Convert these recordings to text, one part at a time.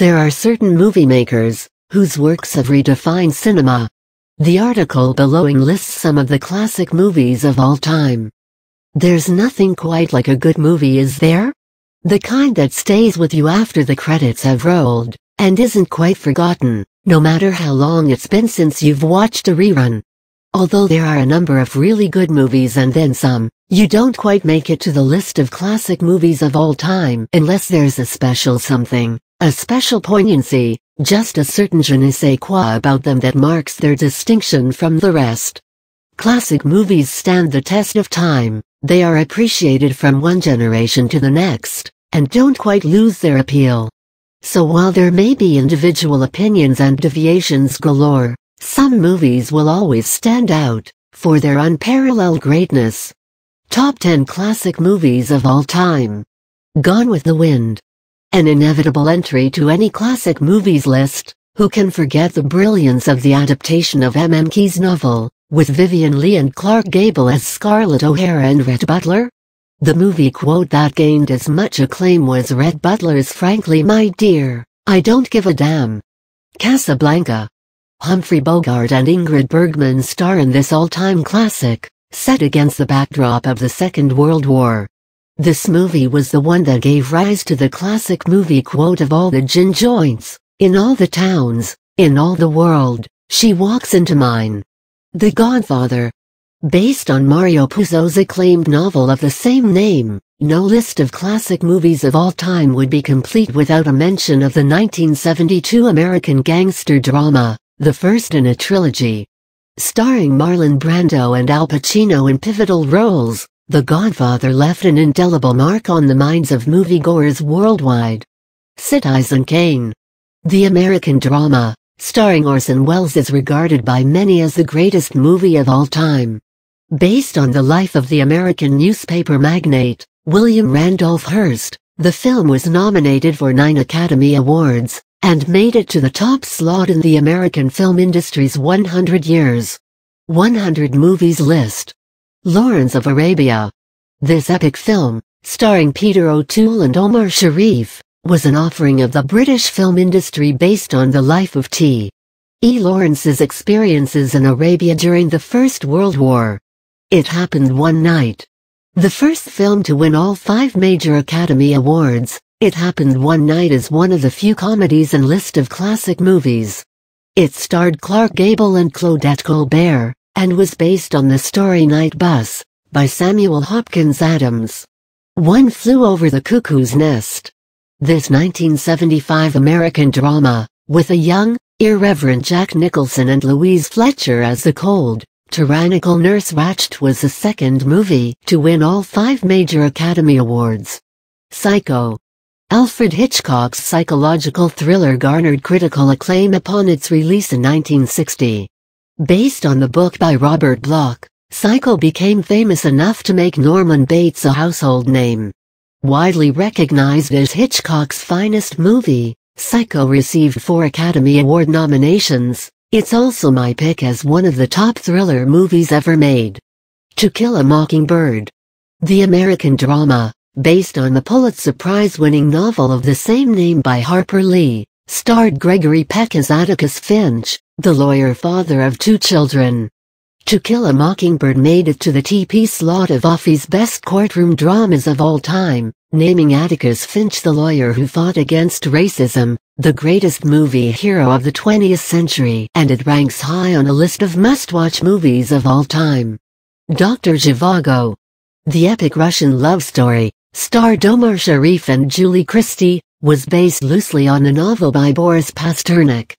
There are certain movie makers whose works have redefined cinema. The article below lists some of the classic movies of all time. There's nothing quite like a good movie, is there? The kind that stays with you after the credits have rolled, and isn't quite forgotten, no matter how long it's been since you've watched a rerun. Although there are a number of really good movies and then some, you don't quite make it to the list of classic movies of all time unless there's a special something, a special poignancy, just a certain je ne sais quoi about them that marks their distinction from the rest. Classic movies stand the test of time, they are appreciated from one generation to the next, and don't quite lose their appeal. So while there may be individual opinions and deviations galore, some movies will always stand out for their unparalleled greatness. Top 10 Classic Movies of All Time. Gone with the Wind. An inevitable entry to any classic movies list. Who can forget the brilliance of the adaptation of M.M. Key's novel, with Vivien Leigh and Clark Gable as Scarlett O'Hara and Rhett Butler? The movie quote that gained as much acclaim was Rhett Butler's "Frankly, my dear, I don't give a damn." Casablanca. Humphrey Bogart and Ingrid Bergman star in this all-time classic, set against the backdrop of the Second World War. This movie was the one that gave rise to the classic movie quote of all the gin joints, in all the towns, in all the world, she walks into mine. The Godfather. Based on Mario Puzo's acclaimed novel of the same name, no list of classic movies of all time would be complete without a mention of the 1972 American gangster drama, the first in a trilogy. Starring Marlon Brando and Al Pacino in pivotal roles, The Godfather left an indelible mark on the minds of moviegoers worldwide. Citizen Kane. The American drama, starring Orson Welles, is regarded by many as the greatest movie of all time. Based on the life of the American newspaper magnate, William Randolph Hearst, the film was nominated for 9 Academy Awards, and made it to the top slot in the American film industry's 100 Years. 100 Movies list. Lawrence of Arabia. This epic film, starring Peter O'Toole and Omar Sharif, was an offering of the British film industry based on the life of T. E. Lawrence's experiences in Arabia during the First World War. It Happened One Night. The first film to win all 5 major Academy Awards, It Happened One Night is one of the few comedies in list of classic movies. It starred Clark Gable and Claudette Colbert, and was based on the story Night Bus, by Samuel Hopkins Adams. One Flew Over the Cuckoo's Nest. This 1975 American drama, with a young, irreverent Jack Nicholson and Louise Fletcher as the cold, tyrannical nurse Ratched, was the second movie to win all 5 major Academy Awards. Psycho. Alfred Hitchcock's psychological thriller garnered critical acclaim upon its release in 1960. Based on the book by Robert Bloch, Psycho became famous enough to make Norman Bates a household name. Widely recognized as Hitchcock's finest movie, Psycho received 4 Academy Award nominations. It's also my pick as one of the top thriller movies ever made. To Kill a Mockingbird. The American drama, based on the Pulitzer Prize-winning novel of the same name by Harper Lee, starred Gregory Peck as Atticus Finch, the lawyer father of 2 children. To Kill a Mockingbird made it to the TP slot of Offie's best courtroom dramas of all time, naming Atticus Finch the lawyer who fought against racism, the greatest movie hero of the 20th century, and it ranks high on a list of must-watch movies of all time. Dr. Zhivago. The epic Russian love story, starred Omar Sharif and Julie Christie, was based loosely on a novel by Boris Pasternak.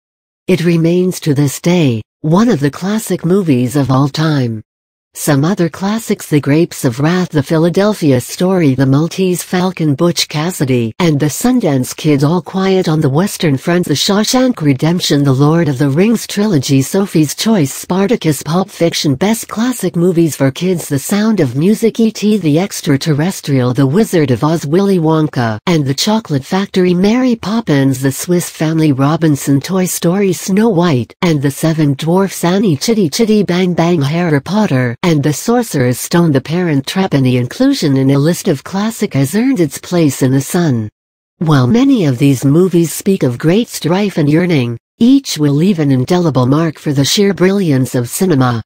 It remains to this day one of the classic movies of all time. Some other classics: The Grapes of Wrath, The Philadelphia Story, The Maltese Falcon, Butch Cassidy and the Sundance Kid, All Quiet on the Western Front, The Shawshank Redemption, The Lord of the Rings trilogy, Sophie's Choice, Spartacus, Pulp Fiction. Best classic movies for kids: The Sound of Music, E.T. the Extraterrestrial, The Wizard of Oz, Willy Wonka and the Chocolate Factory, Mary Poppins, The Swiss Family Robinson, Toy Story, Snow White and the Seven Dwarfs, Annie, Chitty Chitty Bang Bang, Harry Potter and the Sorcerer's Stone. The Parent Trap. Any inclusion in a list of classic has earned its place in the sun. While many of these movies speak of great strife and yearning, each will leave an indelible mark for the sheer brilliance of cinema.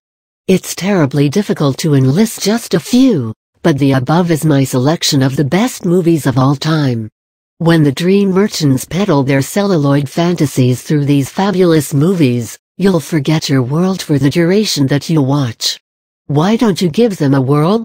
It's terribly difficult to enlist just a few, but the above is my selection of the best movies of all time. When the dream merchants peddle their celluloid fantasies through these fabulous movies, you'll forget your world for the duration that you watch. Why don't you give them a whirl?